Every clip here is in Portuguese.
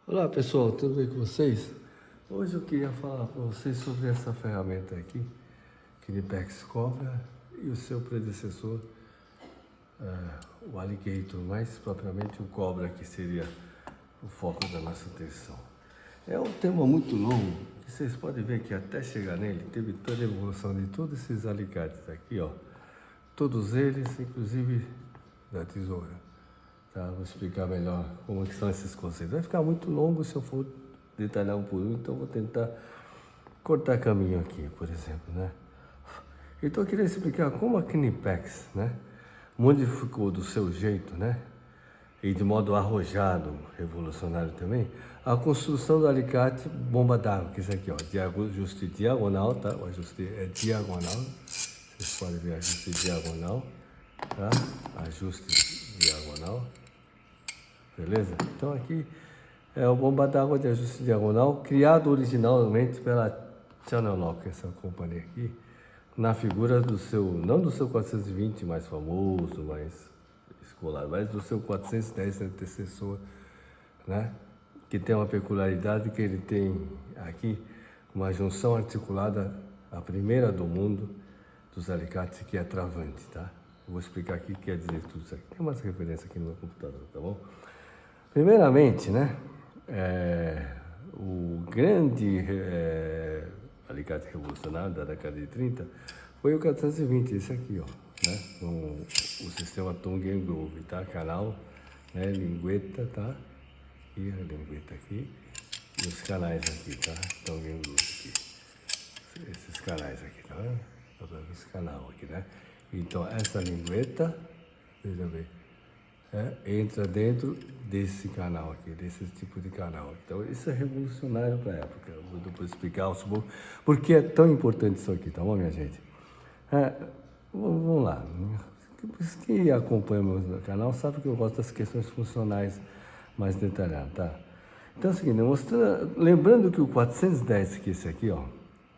Olá pessoal, tudo bem com vocês? Hoje eu queria falar para vocês sobre essa ferramenta aqui, Knipex Cobra e o seu predecessor, o Alligator, mais propriamente o Cobra, que seria o foco da nossa atenção. É um tema muito longo, que vocês podem ver que até chegar nele teve toda a evolução de todos esses alicates aqui, ó. Todos eles, inclusive da tesoura. Tá, vou explicar melhor como que são esses conceitos. Vai ficar muito longo se eu for detalhar um por um, então vou tentar cortar caminho aqui, por exemplo, né? Então eu queria explicar como a Knipex, né, modificou do seu jeito, né, e de modo arrojado, revolucionário também, a construção do alicate bomba d'água, que é esse aqui, ó, ajuste diagonal, tá? O ajuste é diagonal, vocês podem ver ajuste diagonal, tá? Ajuste diagonal. Beleza? Então aqui é o bomba d'água de ajuste diagonal, criado originalmente pela Channel Lock, essa companhia aqui, na figura do seu, não do seu 420 mais famoso, mais escolar, mas do seu 410 antecessor, né? Que tem uma peculiaridade que ele tem aqui uma junção articulada, a primeira do mundo, dos alicates, que é travante, tá? Eu vou explicar aqui o que quer dizer tudo isso aqui. Tem umas referências aqui no meu computador, tá bom? Primeiramente, né, o grande alicate revolucionário da década de 30 foi o 420, esse aqui, ó, né, com o sistema Tongue and Groove, tá, canal, né, lingueta, tá, e a lingueta aqui, e os canais aqui, tá, Tongue and Groove aqui, esses canais aqui, tá vendo? Esse canal aqui, né, então essa lingueta, veja bem, entra dentro desse canal aqui, desse tipo de canal. Então, isso é revolucionário para a época. Eu vou depois explicar aos poucos por que é tão importante isso aqui, tá bom, minha gente? Vamos lá. Os que acompanham o meu canal sabem que eu gosto das questões funcionais mais detalhadas, tá? Então, é o seguinte, lembrando que o 410, que é esse aqui, ó,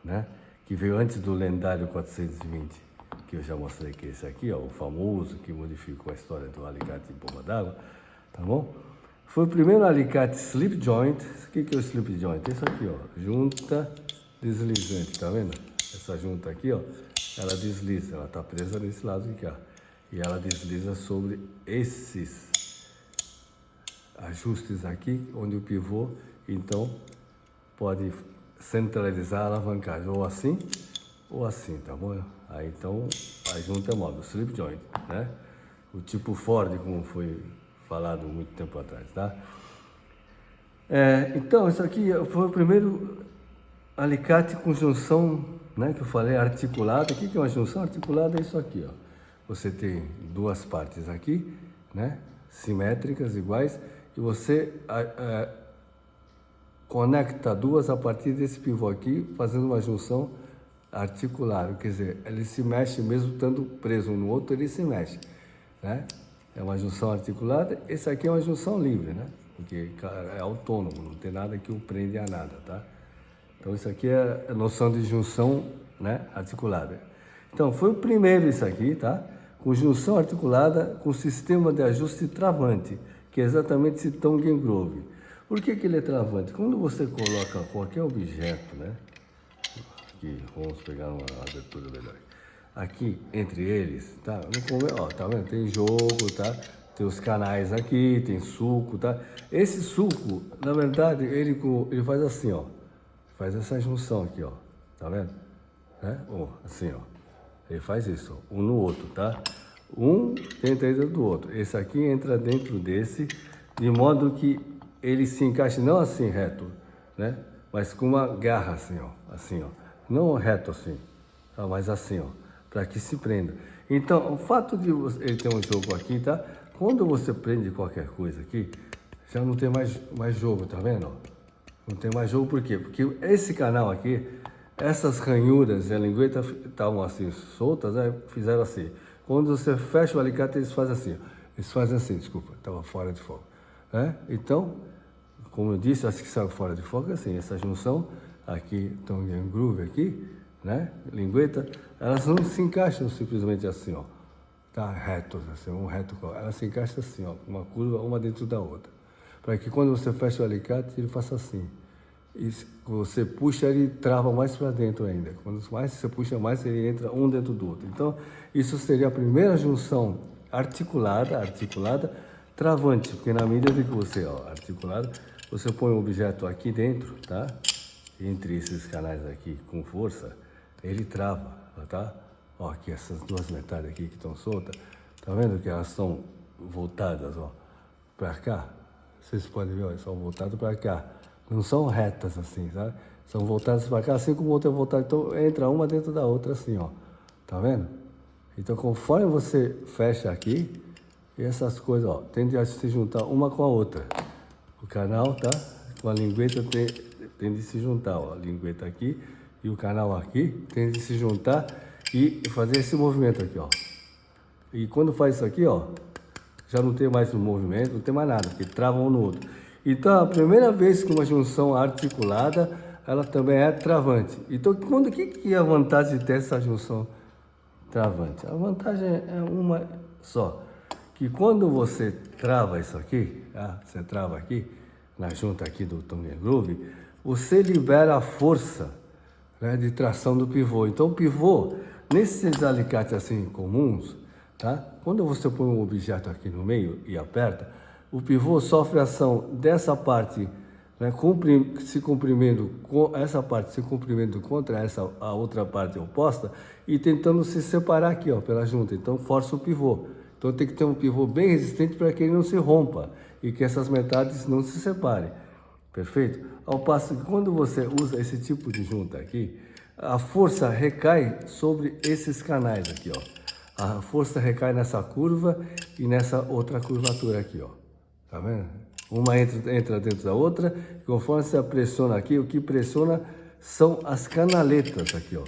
né, que veio antes do lendário 420, que eu já mostrei que esse aqui, ó, o famoso que modificou a história do alicate de bomba d'água, tá bom? Foi o primeiro alicate slip joint. O que é o slip joint? Isso aqui, ó, junta deslizante, tá vendo? Essa junta aqui, ó, ela desliza, ela tá presa desse lado de cá. E ela desliza sobre esses ajustes aqui, onde o pivô, então, pode centralizar a alavancagem, ou assim, tá bom? Aí então a junta é móvel, slip joint, né? O tipo Ford, como foi falado muito tempo atrás, tá? Então, isso aqui foi o primeiro alicate com junção, né? Que eu falei, articulada. O que é uma junção articulada? É isso aqui, ó. Você tem duas partes aqui, né? Simétricas, iguais, e você conecta duas a partir desse pivô aqui, fazendo uma junção articulado, quer dizer, ele se mexe mesmo estando preso um no outro, ele se mexe, né? É uma junção articulada. Esse aqui é uma junção livre, né? Porque é autônomo, não tem nada que o prende a nada, tá? Então isso aqui é a noção de junção, né, articulada. Então foi o primeiro isso aqui, tá? Com junção articulada com sistema de ajuste travante, que é exatamente esse Tongue and Groove. Por que ele é travante? Quando você coloca qualquer objeto, né? Aqui, vamos pegar uma abertura melhor. Aqui, entre eles, tá? Ó, tá vendo? Tem jogo, tá? Tem os canais aqui, tem suco, tá? Esse suco, na verdade, ele faz assim, ó. Faz essa junção aqui, ó. Tá vendo? Assim, ó. Ele faz isso, ó, um no outro, tá? Um entra dentro do outro. Esse aqui entra dentro desse, de modo que ele se encaixe não assim reto, né? Mas com uma garra assim, ó. Assim, ó. Não reto assim, tá? Mas assim, ó, para que se prenda. Então, o fato de ele ter um jogo aqui, tá? Quando você prende qualquer coisa aqui, já não tem mais jogo, tá vendo? Não tem mais jogo por quê? Porque esse canal aqui, essas ranhuras e a lingueta estavam assim soltas, aí fizeram assim. Quando você fecha o alicate, eles fazem assim. Eles fazem assim, desculpa, estava fora de foco. Então, como eu disse, acho que saiu fora de foco, assim, essa junção aqui, Tongue and Groove aqui, né, lingueta, elas não se encaixam simplesmente assim, ó, tá, retos, assim, um reto, elas se encaixam assim, ó, uma curva, uma dentro da outra. para que quando você fecha o alicate, ele faça assim. E você puxa, ele trava mais para dentro ainda. Quanto mais você puxa, mais ele entra um dentro do outro. Então, isso seria a primeira junção articulada, travante, porque na medida que você, articulado, você põe o objeto aqui dentro, tá? Entre esses canais aqui, com força, ele trava, tá? Ó, aqui essas duas metades aqui que estão soltas, tá vendo que elas estão voltadas, ó, para cá? Vocês podem ver, ó, elas são voltadas para cá. Não são retas assim, sabe? São voltadas para cá, assim como outra é voltada. Então, entra uma dentro da outra assim, ó. Tá vendo? Então, conforme você fecha aqui, e essas coisas, ó, tendem a se juntar uma com a outra. O canal, tá? Com a lingueta tende a se juntar, ó. A lingueta aqui e o canal aqui tende a se juntar e fazer esse movimento aqui, ó. E quando faz isso aqui, ó, já não tem mais um movimento, não tem mais nada, porque trava um no outro. Então, a primeira vez que uma junção articulada, ela também é travante. Então, o que é a vantagem de ter essa junção travante? A vantagem é uma só, que quando você trava isso aqui, tá? Você trava aqui, na junta aqui do Tongue and Groove, você libera a força, né, de tração do pivô. Então, o pivô, nesses alicates assim comuns, tá? Quando você põe um objeto aqui no meio e aperta, o pivô sofre ação dessa parte, né, se comprimindo com essa parte, se comprimindo contra a outra parte oposta e tentando se separar aqui, ó, pela junta. Então força o pivô. Então tem que ter um pivô bem resistente para que ele não se rompa e que essas metades não se separem. Perfeito? Ao passo que quando você usa esse tipo de junta aqui, a força recai sobre esses canais aqui, ó. A força recai nessa curva e nessa outra curvatura aqui, ó. Tá vendo? Uma entra dentro da outra, e conforme você pressiona aqui, o que pressiona são as canaletas aqui, ó.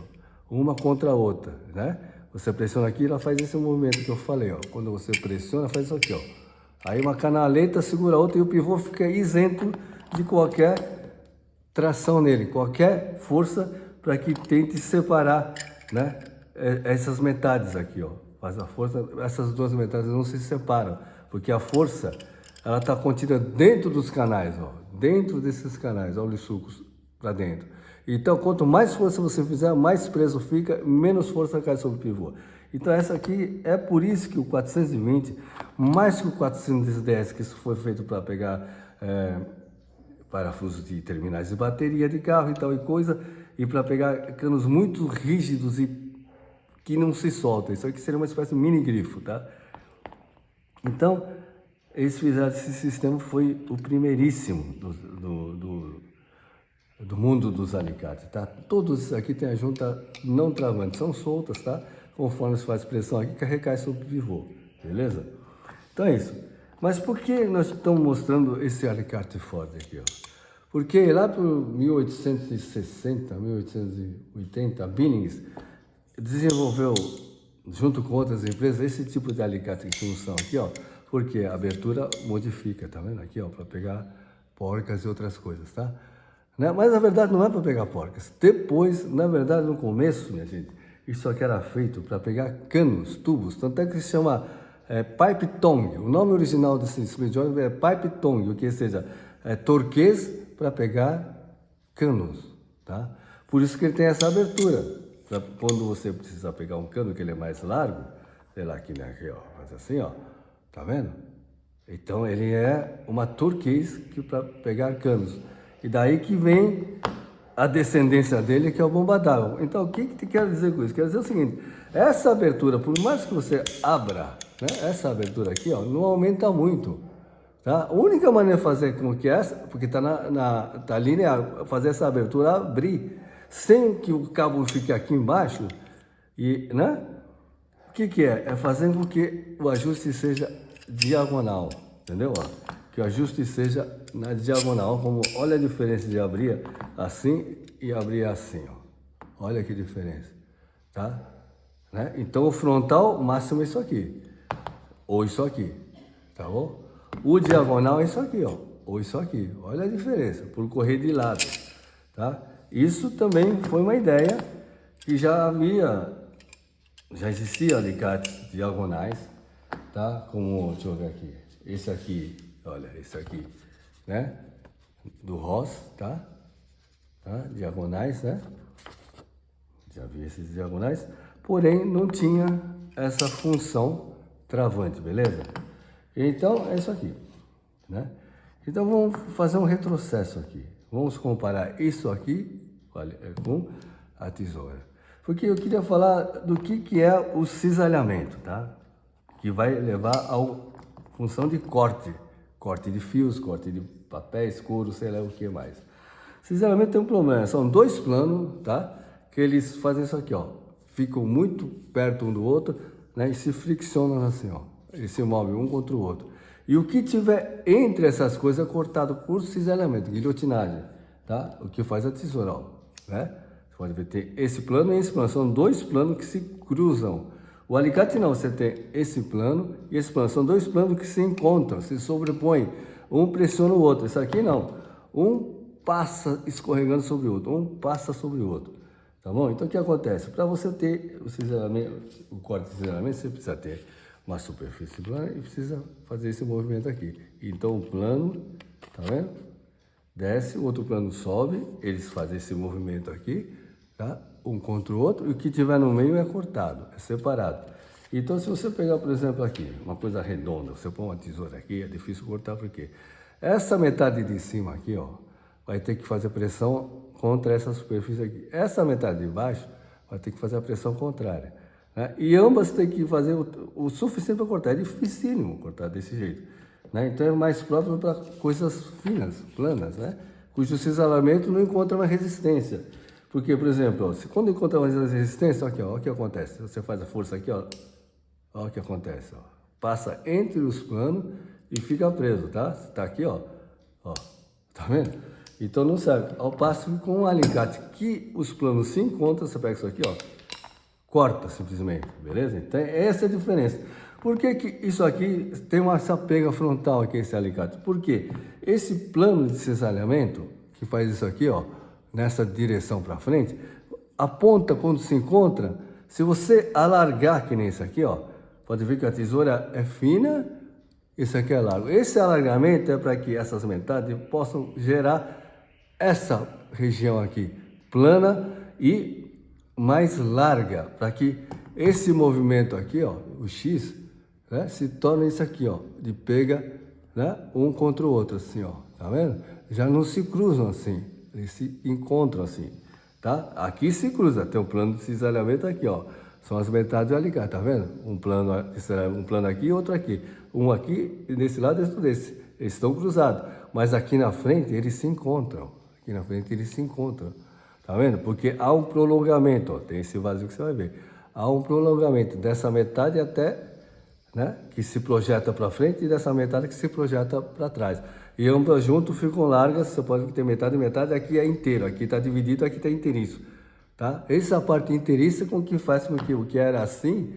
Uma contra a outra, né? Você pressiona aqui, ela faz esse movimento que eu falei, ó. Quando você pressiona, faz isso aqui, ó. Aí uma canaleta segura a outra e o pivô fica isento de qualquer tração nele, qualquer força para que tente separar, né? Essas metades aqui, ó. Faz a força, essas duas metades não se separam, porque a força ela está contida dentro dos canais, ó, dentro desses canais, olha os sulcos para dentro. Então, quanto mais força você fizer, mais preso fica, menos força cai sobre o pivô. Então, essa aqui é por isso que o 420, mais que o 410, que isso foi feito para pegar parafusos de terminais de bateria de carro e tal e coisa, e para pegar canos muito rígidos e que não se soltam. Isso aqui seria uma espécie de mini grifo, tá? Então, eles fizeram esse sistema, foi o primeiríssimo do mundo dos alicates, tá? Todos aqui tem a junta não travante, são soltas, tá? Conforme se faz pressão aqui, que recai sobre o pivô, beleza? Então é isso. Mas por que nós estamos mostrando esse alicate Ford aqui, ó? Porque lá por 1860, 1880, a Billings desenvolveu, junto com outras empresas, esse tipo de alicate de junção aqui, ó. Porque a abertura modifica, tá vendo? Aqui, ó, para pegar porcas e outras coisas, tá? Né? Mas na verdade não é para pegar porcas. Depois, na verdade, no começo, minha gente, isso aqui era feito para pegar canos, tubos. Tanto é que se chama pipe tongue. O nome original desse split joint é pipe tongue, o que seja, torquês para pegar canos, tá? Por isso que ele tem essa abertura. Pra quando você precisar pegar um cano que ele é mais largo, sei lá, aqui, né? Aqui, ó, faz assim, ó. Tá vendo? Então ele é uma turquês que para pegar canos. E daí que vem a descendência dele, que é o bombadão. Então o que que quer dizer com isso? Quer dizer o seguinte, essa abertura, por mais que você abra, né, essa abertura aqui, ó, não aumenta muito. Tá? A única maneira de fazer com que essa, porque tá tá linear, fazer essa abertura abrir, sem que o cabo fique aqui embaixo, e, né? O que é? É fazer com que o ajuste seja diagonal, entendeu? Ó, que o ajuste seja na diagonal, como olha a diferença de abrir assim e abrir assim, ó. Olha que diferença, tá? Né? Então o frontal máximo é isso aqui, ou isso aqui, tá bom? O diagonal é isso aqui, ó, ou isso aqui. Olha a diferença, por correr de lado, tá? Isso também foi uma ideia que já existia alicates diagonais, tá? Como, deixa eu ver aqui, esse aqui, olha, esse aqui, né? Do Ross, tá? Diagonais, né? Já vi esses diagonais, porém não tinha essa função travante, beleza? Então é isso aqui, né? Então vamos fazer um retrocesso aqui. Vamos comparar isso aqui com a tesoura. Porque eu queria falar do que é o cisalhamento, tá? Que vai levar à função de corte. Corte de fios, corte de papéis, couro, sei lá o que mais. Cisalhamento tem um problema, são dois planos, tá? Que eles fazem isso aqui, ó. Ficam muito perto um do outro, né? E se friccionam assim, ó. Eles se movem um contra o outro. E o que tiver entre essas coisas é cortado por cisalhamento, guilhotinagem, tá? O que faz a tesoura, ó, né? Você pode ver, ter esse plano e esse plano. São dois planos que se cruzam. O alicate não, você tem esse plano e esse plano. São dois planos que se encontram, se sobrepõem. Um pressiona o outro. Isso aqui não. Um passa escorregando sobre o outro. Um passa sobre o outro. Tá bom? Então o que acontece? Para você ter o cisalhamento, o corte de cisalhamento, você precisa ter uma superfície plana e precisa fazer esse movimento aqui. Então o plano, tá vendo? Desce, o outro plano sobe, eles fazem esse movimento aqui, tá? Um contra o outro, e o que tiver no meio é cortado, é separado. Então se você pegar, por exemplo, aqui, uma coisa redonda, você põe uma tesoura aqui, é difícil cortar porque essa metade de cima aqui, ó, vai ter que fazer pressão contra essa superfície aqui. Essa metade de baixo vai ter que fazer a pressão contrária, né? E ambas tem que fazer o suficiente para cortar. É dificílimo cortar desse jeito, né? Então é mais próprio para coisas finas, planas, né? Cujo cisalamento não encontra uma resistência. Porque, por exemplo, ó, quando encontra uma resistência, aqui, ó, o que acontece? Você faz a força aqui, ó, o que acontece, ó. Passa entre os planos e fica preso, tá? Tá aqui, ó, tá vendo? Então não serve. Ao passo que com um alicate que os planos se encontram, você pega isso aqui, ó, corta simplesmente, beleza? Então essa é a diferença. Por que isso aqui tem essa pega frontal aqui, esse alicate? Porque esse plano de cisalhamento, que faz isso aqui, ó, nessa direção para frente, a ponta quando se encontra, se você alargar que nem esse aqui, ó, pode ver que a tesoura é fina, esse aqui é largo. Esse alargamento é para que essas metades possam gerar essa região aqui plana e mais larga, para que esse movimento aqui, ó, o X, né, se torne isso aqui, ó, de pega, né, um contra o outro, assim, ó, tá vendo? Já não se cruzam assim, eles se encontram assim, tá? Aqui se cruza, tem um plano de cisalhamento aqui, ó, são as metades do alicate, tá vendo? Um plano aqui e outro aqui, um aqui desse lado e outro desse, eles estão cruzados, mas aqui na frente eles se encontram, tá vendo? Porque há um prolongamento, ó, tem esse vazio que você vai ver, há um prolongamento dessa metade até, né, que se projeta para frente e dessa metade que se projeta para trás. E ambas juntas ficam largas, você pode ter metade e metade, aqui é inteiro, aqui está dividido, aqui está inteiriço, tá? Essa parte inteiriça com que faz com que o que era assim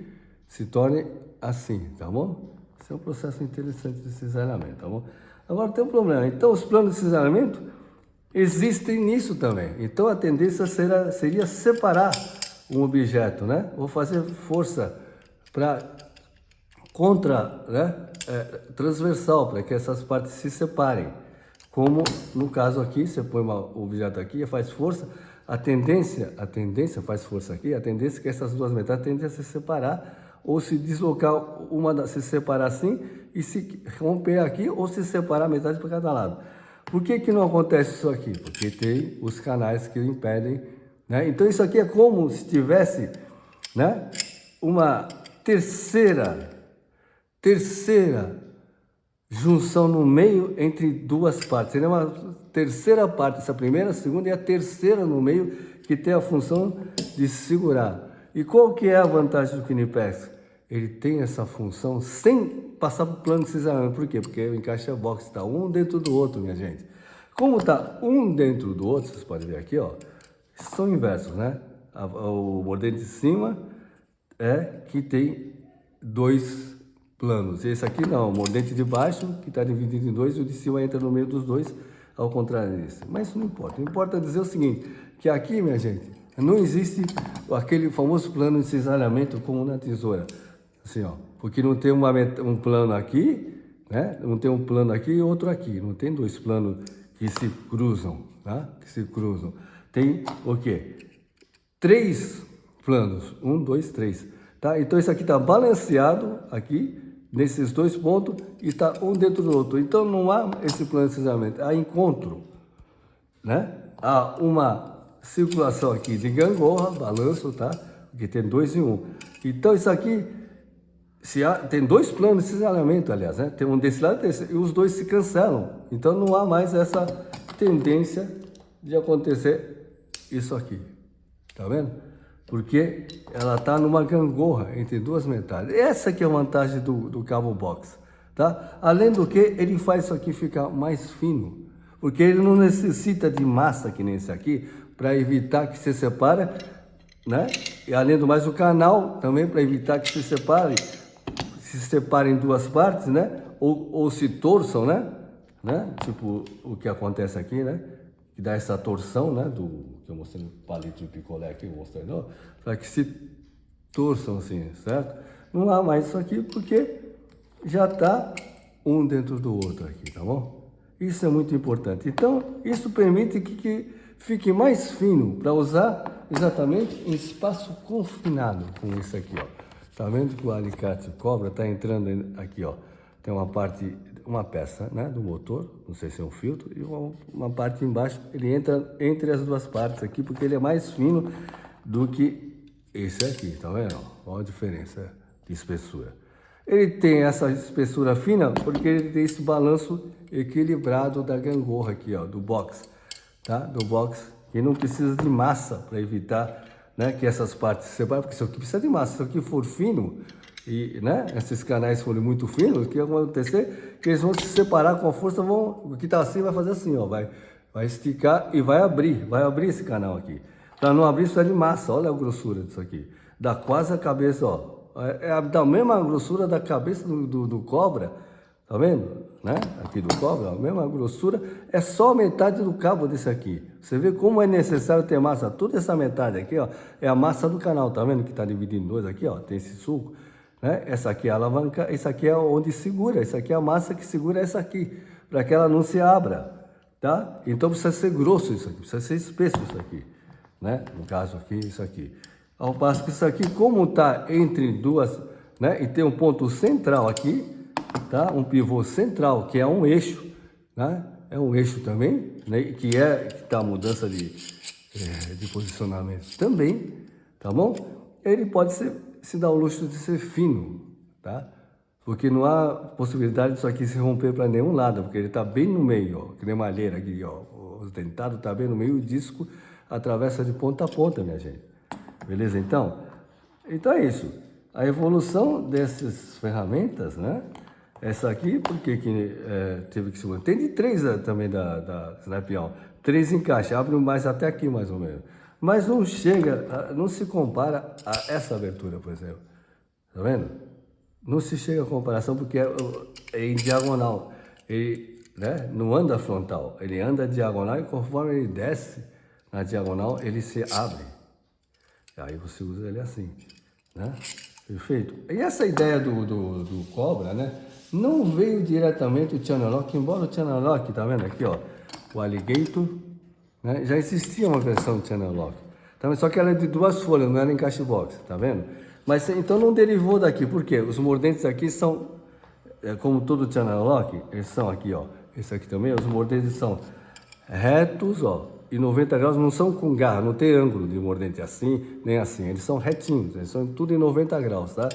se torne assim, tá bom? Esse é um processo interessante de cisalhamento, tá bom? Agora tem um problema, então os planos de cisalhamento existem nisso também, então a tendência seria separar um objeto, né? Ou fazer força contra, né? Transversal, para que essas partes se separem. Como no caso aqui, você põe um objeto aqui e faz força, a tendência faz força aqui, a tendência é que essas duas metades tendem a se separar ou se deslocar, se separar assim e se romper aqui ou se separar metade para cada lado. Por que não acontece isso aqui? Porque tem os canais que impedem, né? Então isso aqui é como se tivesse, né, uma terceira junção no meio entre duas partes. Seria uma terceira parte, essa primeira, a segunda e a terceira no meio, que tem a função de segurar. E qual que é a vantagem do Knipex? Ele tem essa função sem passar para o plano de cisalhamento. Por quê? Porque o encaixa-box está um dentro do outro, minha gente. Como está um dentro do outro, vocês podem ver aqui, ó, são inversos, né? O mordente de cima é que tem dois planos. Esse aqui não, o mordente de baixo, que está dividido em dois, e o de cima entra no meio dos dois, ao contrário desse. Mas isso não importa. Importa dizer o seguinte, que aqui, minha gente, não existe aquele famoso plano de cisalhamento como na tesoura. Assim, ó, porque não tem um plano aqui, né? Não tem um plano aqui e outro aqui. Não tem dois planos que se cruzam, tá? Que se cruzam. Tem o quê? 3 planos. 1, 2, 3. Tá? Então isso aqui está balanceado aqui, nesses 2 pontos, e está um dentro do outro. Então não há esse plano de deslizamento. Há encontro, né? Há uma circulação aqui de gangorra, balanço, tá? Porque tem 2 em 1. Então isso aqui, tem 2 planos de deslizamento, aliás, né? Tem um desse lado e desse, e os 2 se cancelam. Então não há mais essa tendência de acontecer isso aqui. Tá vendo? Porque ela está numa gangorra entre 2 metades. Essa que é a vantagem do cabo box, tá? Além do que, ele faz isso aqui ficar mais fino, porque ele não necessita de massa que nem esse aqui, para evitar que se separe, né? E além do mais, o canal também para evitar que se separem em 2 partes, né? Ou se torçam, né? Tipo o que acontece aqui, né? Que dá essa torção, né? Que eu mostrei no palito de picolé aqui, eu mostrei, não? Para que se torçam assim, certo? Não há mais isso aqui porque já está um dentro do outro aqui, tá bom? Isso é muito importante. Então, isso permite que fique mais fino para usar exatamente em espaço confinado, com isso aqui, ó. Tá vendo que o alicate cobra está entrando aqui, ó. Tem uma peça, né, do motor, não sei se é um filtro, e uma parte embaixo, ele entra entre as 2 partes aqui, porque ele é mais fino do que esse aqui, tá vendo? Olha a diferença de espessura. Ele tem essa espessura fina porque ele tem esse balanço equilibrado da gangorra aqui, ó, do box, tá? Do box, que não precisa de massa para evitar, né, que essas partes se separem, porque isso aqui precisa de massa. Se isso aqui for fino, e, né, esses canais forem muito finos, o que vai acontecer? Que eles vão se separar com a força, o que está assim vai fazer assim, ó, vai esticar e vai abrir esse canal aqui. Para não abrir, isso é de massa, olha a grossura disso aqui. Dá quase a cabeça, ó, é da mesma grossura da cabeça do cobra, tá vendo? Né? Aqui do cobra, a mesma grossura, é só a metade do cabo desse aqui. Você vê como é necessário ter massa. Toda essa metade aqui, ó, é a massa do canal, tá vendo que está dividido em 2 aqui, ó, tem esse sulco, né? Essa aqui é a alavanca, essa aqui é onde segura, essa aqui é a massa que segura essa aqui, para que ela não se abra, tá? Então precisa ser grosso isso aqui, precisa ser espesso isso aqui, né? No caso aqui, isso aqui. Ao passo que isso aqui, como está entre 2, né? E tem um ponto central aqui, tá? Um pivô central, que é um eixo, né? É um eixo também, né? Que tá a mudança de posicionamento também, tá bom? Ele pode se dar o luxo de ser fino, tá? Porque não há possibilidade disso aqui se romper para nenhum lado, porque ele está bem no meio, ó, que nem malheira aqui, ó. Os dentados tá bem no meio, o disco atravessa de ponta a ponta, minha gente. Beleza, então? Então é isso. A evolução dessas ferramentas, né? Essa aqui, porque teve que se manter. Tem de 3 também da Snap-on. 3 encaixa, abre mais até aqui mais ou menos. Mas não chega, não se compara a essa abertura, por exemplo. Tá vendo? Não se chega a comparação porque é em diagonal. Ele, né, não anda frontal, ele anda diagonal e conforme ele desce na diagonal, ele se abre. Aí você usa ele assim, né? Perfeito? E essa ideia do cobra, né? Não veio diretamente o channel lock, embora o channel lock, tá vendo aqui, ó, o alligator, né? Já existia uma versão de channel lock, tá? Só que ela é de 2 folhas, não era em caixa box, tá vendo? Mas então não derivou daqui, por quê? Os mordentes aqui são, como todo channel lock, eles são aqui, ó, esse aqui também, os mordentes são retos, ó, e 90 graus, não são com garra, não tem ângulo de mordente assim, nem assim, eles são retinhos, eles são tudo em 90 graus, tá?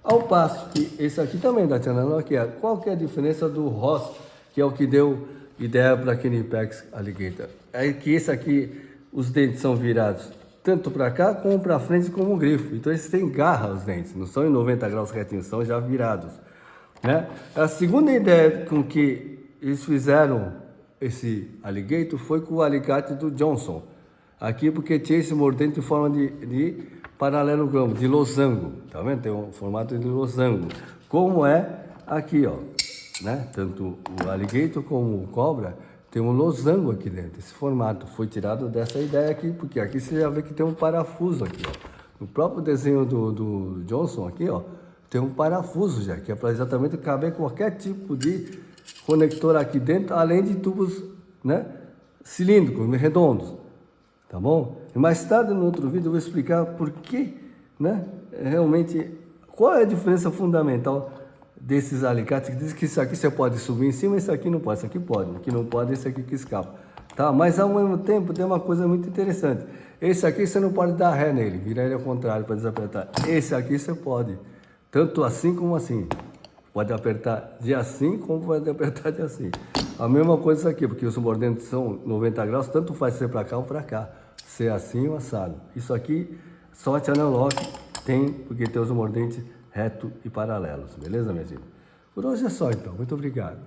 Ao passo que esse aqui também da channel lock, qual que é a diferença do Ross, que é o que deu ideia para aquele Ipex Alligator? É que esse aqui, os dentes são virados tanto para cá como para frente como o grifo, então eles têm garra os dentes, não são em 90 graus retinhos, são já virados, né? A segunda ideia com que eles fizeram esse alligator foi com o alicate do Johnson, aqui porque tinha esse mordente em forma de paralelogramo, de losango, tá vendo? Tem um formato de losango, como é aqui, ó, né? Tanto o alligator como o cobra tem um losango aqui dentro. Esse formato foi tirado dessa ideia aqui, porque aqui você já vê que tem um parafuso aqui, ó. No próprio desenho do Johnson aqui, ó, tem um parafuso já, que é para exatamente caber qualquer tipo de conector aqui dentro, além de tubos, né, cilíndricos, redondos, tá bom? E mais tarde, no outro vídeo, eu vou explicar por que, né, realmente, qual é a diferença fundamental desses alicates, que diz que isso aqui você pode subir em cima, isso aqui não pode, isso aqui pode, o que não pode, esse aqui que escapa, tá? Mas ao mesmo tempo tem uma coisa muito interessante, esse aqui você não pode dar ré nele, virar ele ao contrário para desapertar, esse aqui você pode, tanto assim como assim, pode apertar de assim como pode apertar de assim, a mesma coisa isso aqui, porque os mordentos são 90 graus, tanto faz ser para cá ou para cá, ser assim ou assado, isso aqui só a Channel Lock tem, porque tem os mordentes reto e paralelos, beleza, minha gente? Por hoje é só então, muito obrigado.